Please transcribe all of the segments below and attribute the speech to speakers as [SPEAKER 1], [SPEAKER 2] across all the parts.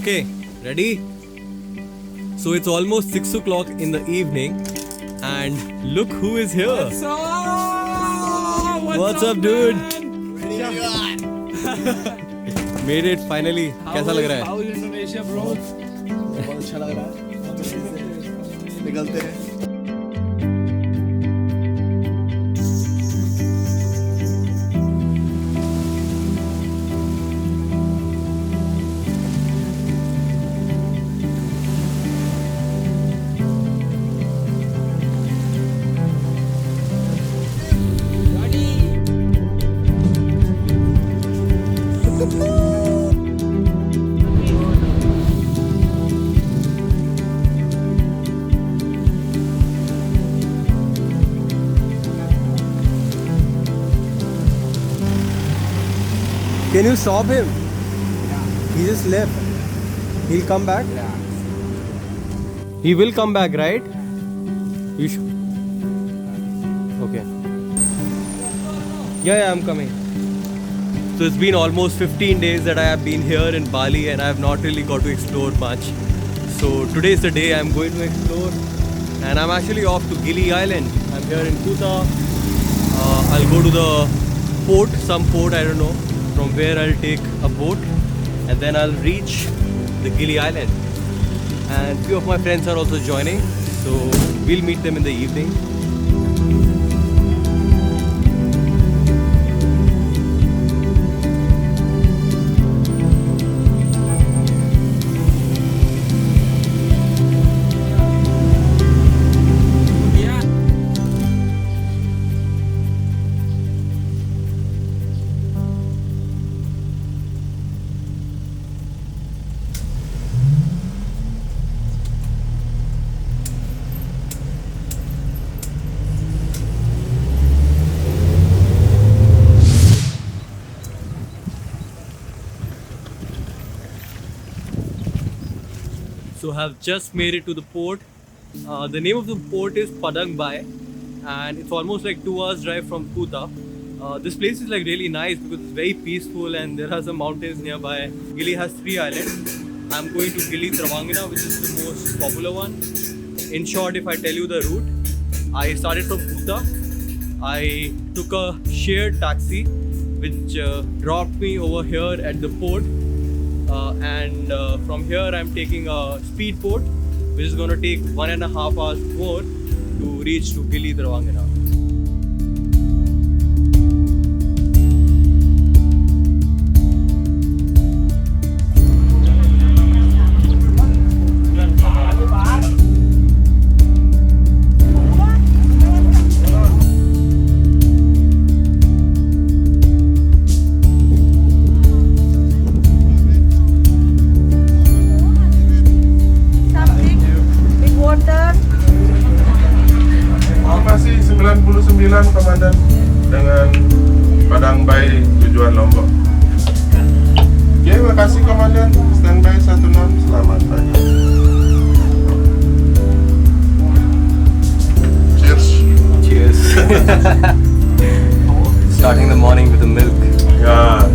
[SPEAKER 1] Okay, ready? So it's almost 6 o'clock in the evening, and look who is here. What's up, dude? Made it finally. कैसा लग रहा है?
[SPEAKER 2] How is Indonesia, bro?
[SPEAKER 3] बहुत अच्छा लग रहा है। निकलते हैं।
[SPEAKER 1] Can you stop him? He just left. He'll come back? He will come back, right? You sure? Okay. Yeah, I'm coming. So it's been almost 15 days that I have been here in Bali and I have not really got to explore much. So today is the day I'm going to explore, and I'm actually off to Gili Island. I'm here in Kuta. I'll go to the port, some port, I don't know, from where I'll take a boat and then I'll reach the Gili Island. And few of my friends are also joining, so we'll meet them in the evening. So I've just made it to the port. The name of the port is Padang Bai, and it's almost like 2 hours drive from Kuta. This place is like really nice because it's very peaceful and there are some mountains nearby. Gili has 3 islands. I'm going to Gili Travangina, which is the most popular one. In short, if I tell you the route, I started from Kuta. I took a shared taxi which dropped me over here at the port. And from here I'm taking a speedboat which is going to take 1.5 hours more to reach to Gili Travangina.
[SPEAKER 4] Makasih 99 Komandan dengan Padang Bai tujuan Lombok. Oke, makasih Komandan. Standby 16. Selamat pagi. Cheers.
[SPEAKER 1] Cheers. Starting the morning with the milk.
[SPEAKER 4] Ya.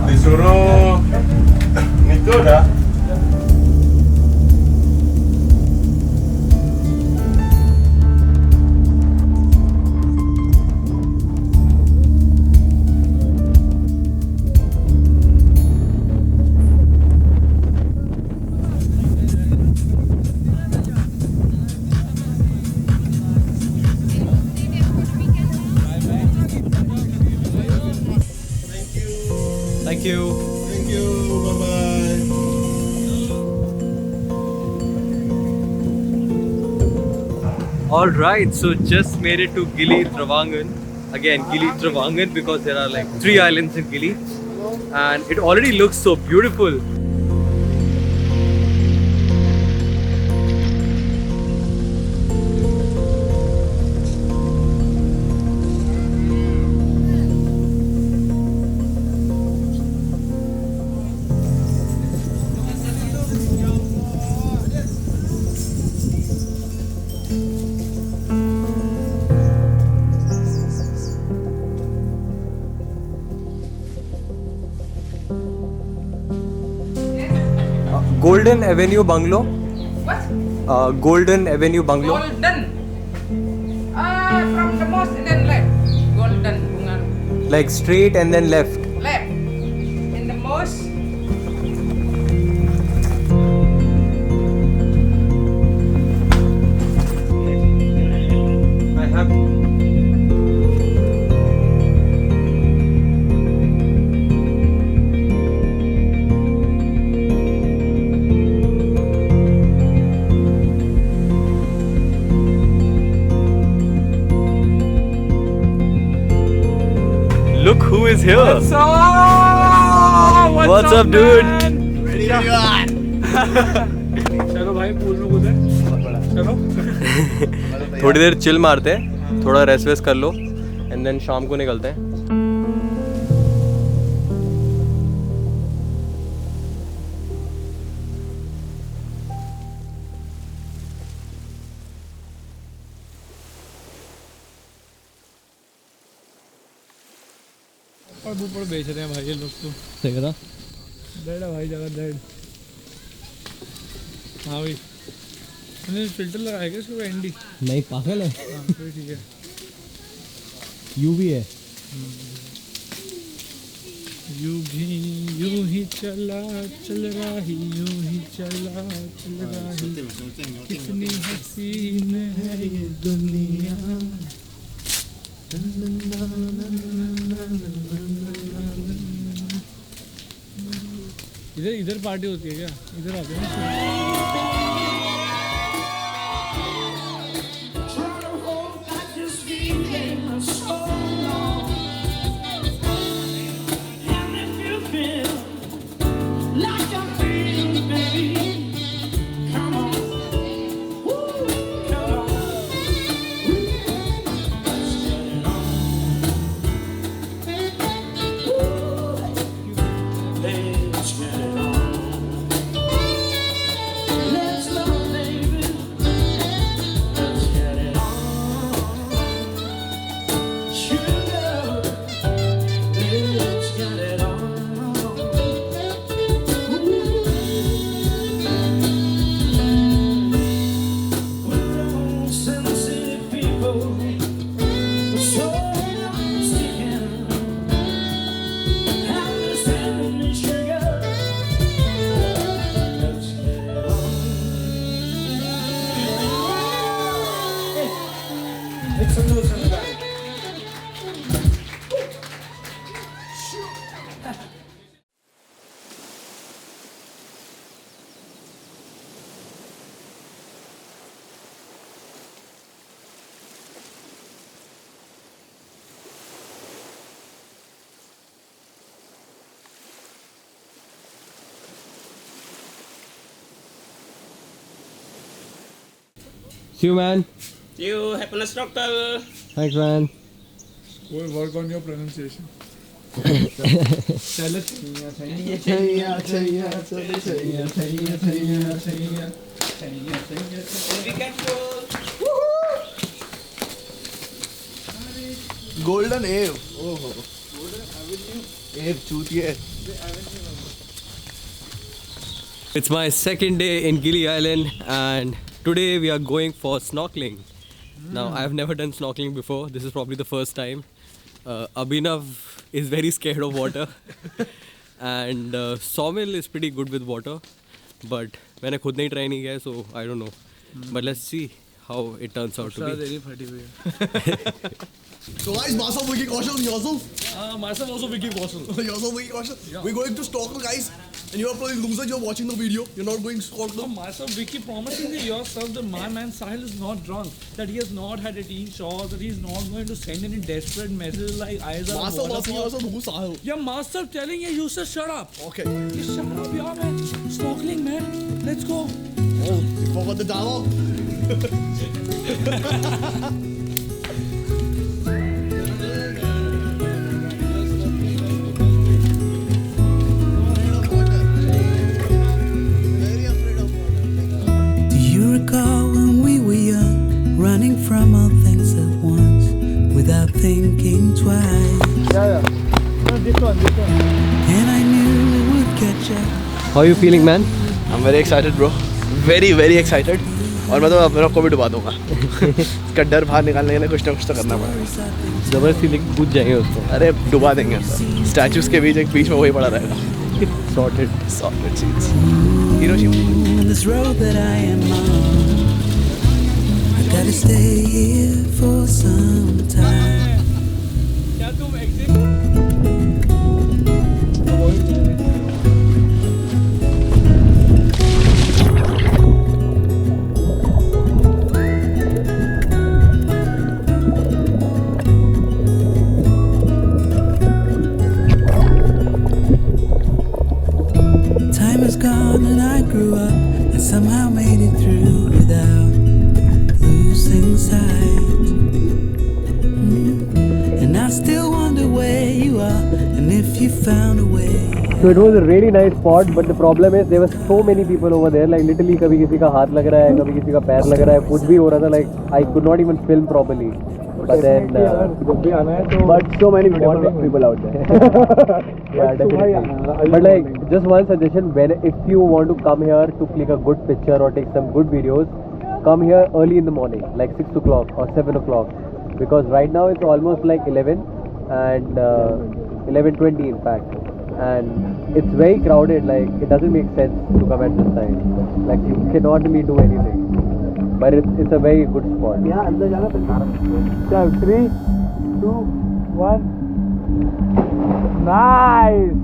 [SPEAKER 4] Disuruh Niko dah.
[SPEAKER 1] Thank you.
[SPEAKER 4] Thank you. Bye bye.
[SPEAKER 1] Alright, so just made it to Gili Travangan. Again, Gili Travangan because there are like 3 islands in Gili. And it already looks so beautiful. Golden Avenue Bungalow.
[SPEAKER 2] What?
[SPEAKER 1] Golden Avenue Bungalow.
[SPEAKER 2] Golden. From the most and then left. Golden Bungalow.
[SPEAKER 1] Like straight and then left.
[SPEAKER 2] Left. In the most.
[SPEAKER 1] I have. Look who is here.
[SPEAKER 2] What's up?
[SPEAKER 1] What's up, dude?
[SPEAKER 2] चलो भाई pool में कूदे चलो
[SPEAKER 1] थोड़ी देर chill मारते हैं, थोड़ा rest waste कर लो एंड देन शाम को निकलते हैं.
[SPEAKER 5] और ऊपर बेच रहे हैं भाई ये लोग तो
[SPEAKER 1] सही कहा.
[SPEAKER 5] डेड है भाई जगह डेड. हाँ भाई मैंने फिल्टर लगाया क्या इसको एनडी.
[SPEAKER 1] नहीं पागल है.
[SPEAKER 5] हाँ फिर ठीक है.
[SPEAKER 1] यू भी है.
[SPEAKER 5] यूं ही चला चल रहा ही यूं ही चला चल रहा ही कितनी हसीन है ये दुनिया. इधर इधर पार्टी होती है क्या? इधर आते हैं ना.
[SPEAKER 1] See you, man.
[SPEAKER 6] You happiness doctor.
[SPEAKER 1] Thanks, man.
[SPEAKER 5] We'll work on your pronunciation. चल
[SPEAKER 6] Be careful.
[SPEAKER 3] Golden Ave. Oh. Golden Avenue. Ave चूतिए.
[SPEAKER 1] It's my second day in Gili Island and today we are going for snorkeling. Now I've never done snorkeling before. This is probably the first time. Abhinav is very scared of water and Sawmill is pretty good with water, but मैंने खुद नहीं try नहीं किया है, so I don't know. But let's see how it turns out to be.
[SPEAKER 5] तेरी फटी हुई है.
[SPEAKER 3] So guys, myself Vicky Kaushal, yourself.
[SPEAKER 5] Myself also Vicky Kaushal.
[SPEAKER 3] Yourself Vicky Kaushal. We're going to snorkel, guys. And you are probably losers. You're watching the video. You're not going snorkel.
[SPEAKER 5] Myself Vicky promising that yourself that my man Sahil is not drunk, that he has not had 18 shots, that he is not going to send any desperate messages like eyes are
[SPEAKER 3] Myself asking
[SPEAKER 5] waterfall.
[SPEAKER 3] yourself who's Sahil.
[SPEAKER 5] Your master telling you, you said shut up.
[SPEAKER 3] Okay.
[SPEAKER 5] You shut up, yeah man. Snorkeling man. Let's go.
[SPEAKER 3] Oh, you forgot the dialogue.
[SPEAKER 7] Do you recall when we were young, running from all things at once, without thinking twice? And I knew we would catch up.
[SPEAKER 1] How are you feeling, man?
[SPEAKER 3] I'm very excited, bro. Very, very excited. और मैं तो अपने आप को भी डुबा दूंगा. इसका डर बाहर निकालने के लिए कुछ ना कुछ तो करना पड़ेगा.
[SPEAKER 1] जबरदस्ती लेके कूद जाएंगे उसको.
[SPEAKER 3] अरे डुबा देंगे. स्टैचूज के बीच में वही पड़ा रहेगा.
[SPEAKER 1] Sorted.
[SPEAKER 3] Scenes. Hiroshima.
[SPEAKER 7] On this road that I am on, I gotta stay here for some time.
[SPEAKER 5] क्या तुम exit?
[SPEAKER 7] Time is gone and I grew up and somehow made it through without losing sight. And I still wonder where you are and if you found a way.
[SPEAKER 1] So it was a really nice spot, but the problem is there were so many people over there. Like literally, कभी किसी का हाथ लग रहा है, कभी किसी का पैर लग रहा है, कुछ भी हो रहा था. Like I could not even film properly. But then,
[SPEAKER 3] But so many beautiful people out there.
[SPEAKER 1] yeah, definitely. But like, just one suggestion: when if you want to come here to click a good picture or take some good videos, come here early in the morning, like 6 o'clock or 7 o'clock, because right now it's almost like 11 and 11:20 in fact, and it's very crowded. Like it doesn't make sense to come at this time. Like you cannot really do anything. But it's a very good spot.
[SPEAKER 2] यहाँ अंदर जाना पड़ेगा. चल 3, 2, 1. Nice.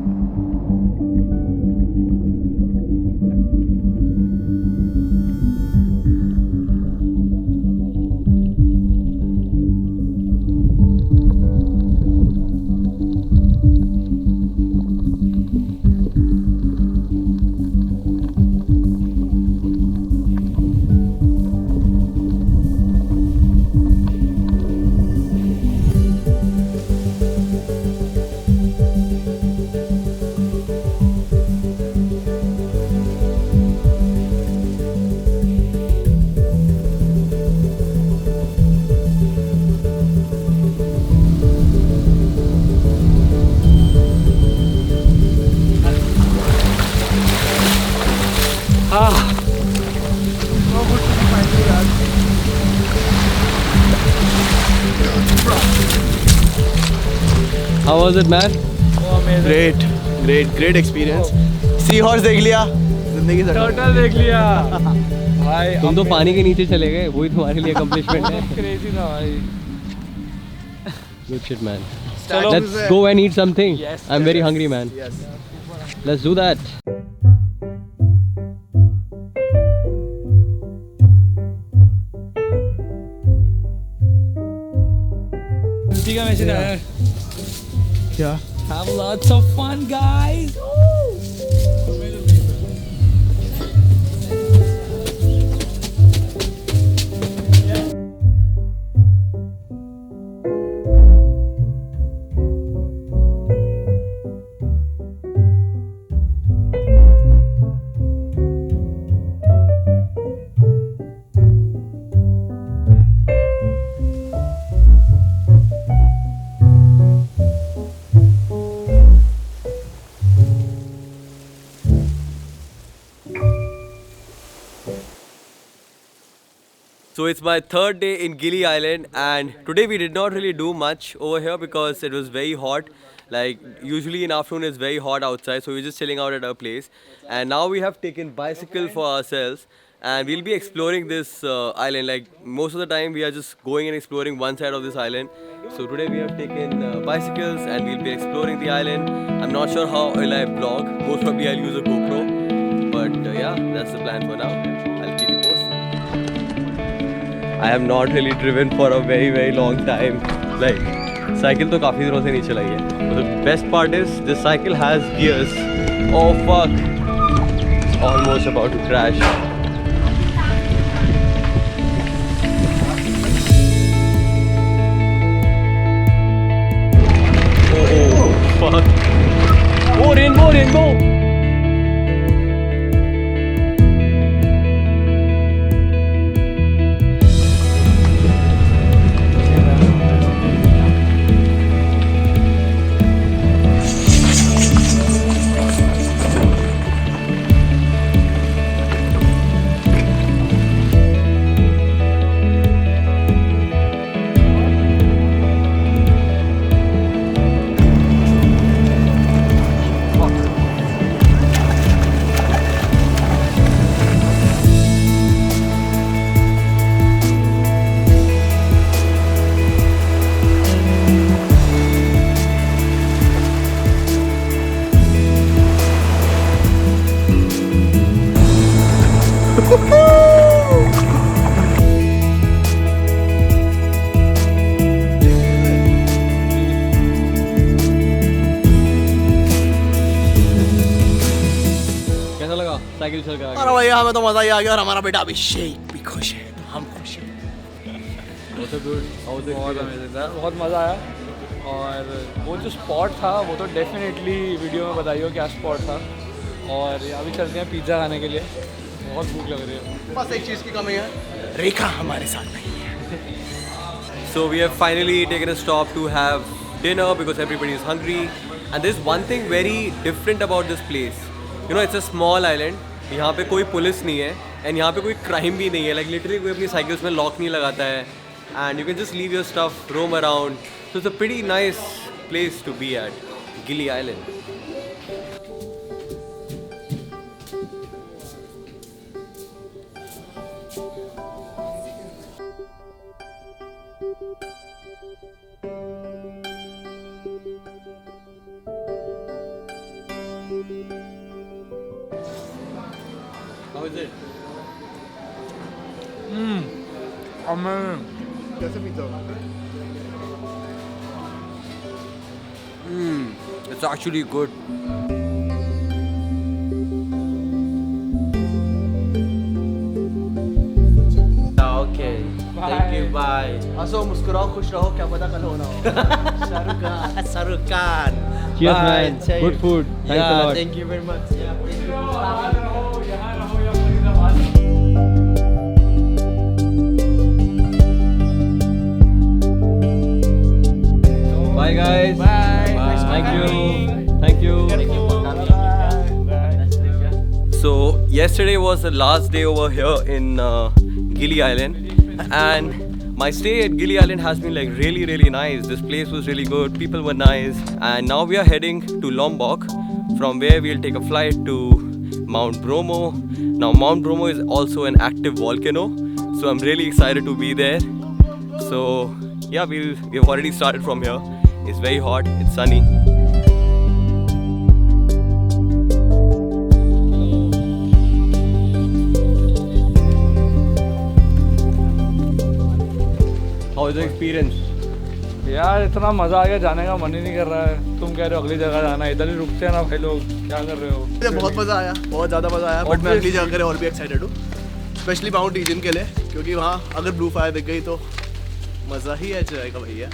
[SPEAKER 1] How was it, man?
[SPEAKER 5] Oh, amazing.
[SPEAKER 3] Great experience. Sea horse देख लिया. जिंदगी से.
[SPEAKER 5] Turtle देख लिया. भाई
[SPEAKER 1] तुम तो पानी के नीचे चले गए, वही तुम्हारे लिए accomplishment है.
[SPEAKER 5] crazy था भाई.
[SPEAKER 1] Good shit, man.
[SPEAKER 5] चलो.
[SPEAKER 1] Let's go and eat something.
[SPEAKER 5] Yes,
[SPEAKER 1] I'm very hungry, man.
[SPEAKER 3] Yes.
[SPEAKER 1] Let's do that.
[SPEAKER 5] ठीक है मैसेज आया.
[SPEAKER 3] क्या?
[SPEAKER 5] Have lots of fun, guys.
[SPEAKER 1] So it's my third day in Gili Island, and today we did not really do much over here because it was very hot. Like usually in afternoon it's very hot outside, so we're just chilling out at our place. And now we have taken bicycle for ourselves, and we'll be exploring this island. Like most of the time we are just going and exploring one side of this island. So today we have taken bicycles and we'll be exploring the island. I'm not sure how will I vlog. Most probably I'll use a GoPro, but yeah, that's the plan for now. I'll keep you posted. I have not really driven for a very long time. Like cycle तो काफी दिनों से नहीं चलाई है. But the best part is this cycle has gears. Oh fuck! It's almost about to crash. Oh fuck! Oh rainbow!
[SPEAKER 3] भैया हमें तो मजा ही आ गया और हमारा बेटा अभिषेक भी खुश है, तो हम खुश हैं।
[SPEAKER 5] बहुत अमेजिंग था, बहुत मज़ा आया। और वो जो स्पॉट था वो तो डेफिनेटली वीडियो में बताइए क्या स्पॉट था। और यहाँ भी चलते हैं पिज़्ज़ा खाने के लिए, बहुत भूख लग रही है।
[SPEAKER 3] बस एक चीज़ की कमी है, रेखा हमारे साथ नहीं है।
[SPEAKER 1] So we have finally taken a stop to have dinner because everybody is hungry. And there's one thing very different about this place. You know, it's a small island. यहाँ पे कोई पुलिस नहीं है and यहाँ पे कोई crime भी नहीं है. Like literally कोई अपनी cycles में lock नहीं लगाता है. And you can just leave your stuff, roam around. So it's a pretty nice place to be at, Gili Island. How is it?
[SPEAKER 3] कैसे pizza?
[SPEAKER 1] It's actually good. Okay. Thank you. Bye.
[SPEAKER 3] हंसो मुस्कुराओ खुश रहो, क्या पता कल होना हो।
[SPEAKER 1] Shahrukh Khan.
[SPEAKER 2] Cheers,
[SPEAKER 1] Bye.
[SPEAKER 2] man. Good food. Thanks a lot.
[SPEAKER 1] Thank you very much. Yeah, thank you. Bye guys. Bye. Thank you. Thank you. So yesterday was the last day over here in Gili Island, and my stay at Gili Island has been like really nice. This place was really good, people were nice, and now we are heading to Lombok, from where we'll take a flight to Mount Bromo. Now Mount Bromo is also an active volcano, so I'm really excited to be there. So yeah, we've already started from here. It's very hot, it's sunny. How is the experience?
[SPEAKER 5] यार इतना मज़ा आ गया, जाने का मन ही नहीं कर रहा है। तुम कह रहे हो अगली जगह जाना, इधर ही रुकते हैं ना भाई लोग, क्या कर रहे हो?
[SPEAKER 3] मुझे बहुत मज़ा आया, बहुत ज़्यादा मज़ा आया, बट मैं अगली जगह के लिए और भी एक्साइटेड हूँ, स्पेशली माउंट रीजन के लिए, क्योंकि वहाँ अगर ब्लू फायर दिख गई तो मज़ा ही आ जाएगा भैया।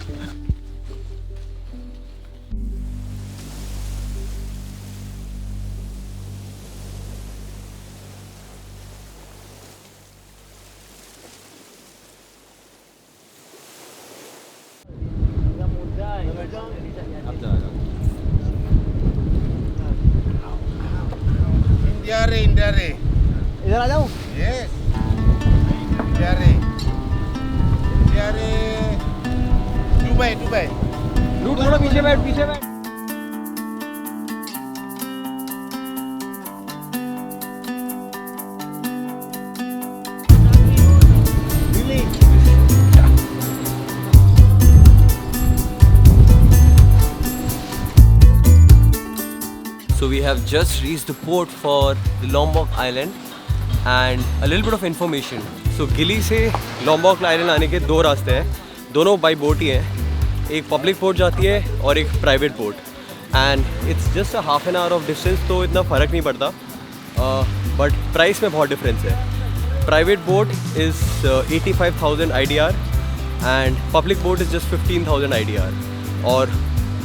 [SPEAKER 4] India re.
[SPEAKER 3] इधर आ जाऊँ?
[SPEAKER 4] Yes. India re. Dubai.
[SPEAKER 2] रूट थोड़ा पीछे बैठ, पीछे बैठ।
[SPEAKER 1] So we have just reached the port for the Lombok Island, and a little bit of information. So Gili से Lombok Island आने के दो रास्ते हैं, दोनों बाई बोट ही हैं। एक पब्लिक बोट जाती है और एक private boat, and it's just a half an hour of distance, तो इतना फ़र्क नहीं पड़ता, बट प्राइस में बहुत डिफरेंस है। Private boat is 85,000 IDR and public boat is just 15,000 IDR, और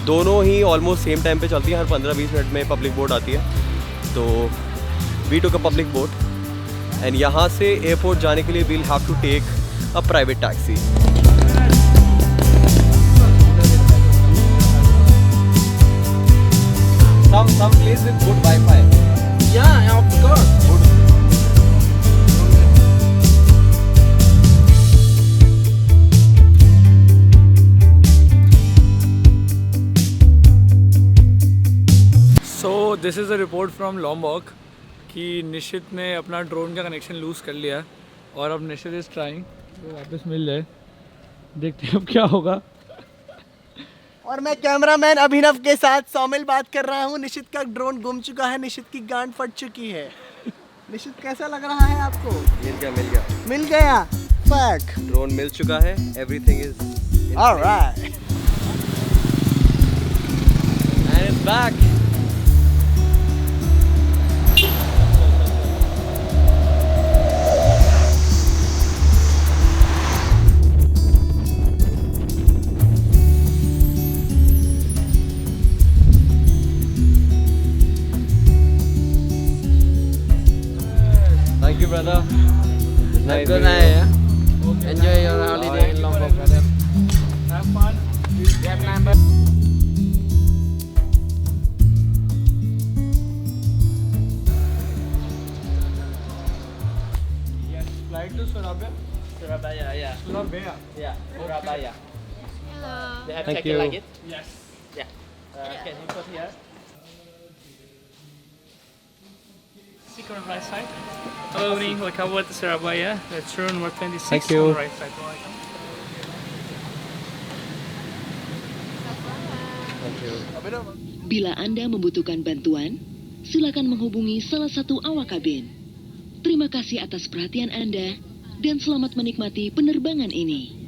[SPEAKER 1] दोनों ही ऑलमोस्ट सेम टाइम पे चलती है, हर 15-20 मिनट में पब्लिक बोट आती है। तो we took a public boat, and यहाँ से एयरपोर्ट जाने के लिए we'll have to take a private taxi. Some place with good Wi-Fi.
[SPEAKER 3] Yeah, of course.
[SPEAKER 5] So this is a report from Lombok कि निशित ने अपना ड्रोन का कनेक्शन लूज़ कर लिया है, और अब निशित इज़ ट्राइंग तो वापस मिल जाए, देखते हैं अब क्या होगा।
[SPEAKER 3] और मैं कैमरामैन अभिनव के साथ सौमिल बात कर रहा हूँ। निशित का ड्रोन गुम चुका है, निशित की गांड फट चुकी है। निशित कैसा लग रहा है आपको? मिल गया। फक।
[SPEAKER 1] ड्रोन मिल चुका है, everything is
[SPEAKER 3] alright.
[SPEAKER 1] And it's back.
[SPEAKER 8] आए हैं. Enjoy your holiday in Lombok, brother. Have fun. Vietnam.
[SPEAKER 5] Yes, flight to Surabaya.
[SPEAKER 6] Surabaya, yeah.
[SPEAKER 5] Surabaya.
[SPEAKER 6] Yeah, Surabaya.
[SPEAKER 9] Hello.
[SPEAKER 6] They have
[SPEAKER 5] Thank
[SPEAKER 6] check-in
[SPEAKER 5] you.
[SPEAKER 6] luggage.
[SPEAKER 5] Yes.
[SPEAKER 6] Yeah. Can you put here?
[SPEAKER 10] Second right side. Hello, evening. Welcome to Surabaya. That's room number 26
[SPEAKER 5] Thank you.
[SPEAKER 10] on the right side.
[SPEAKER 11] Bila Anda membutuhkan bantuan, silakan menghubungi salah satu awak kabin. Terima kasih atas perhatian Anda dan selamat menikmati penerbangan ini.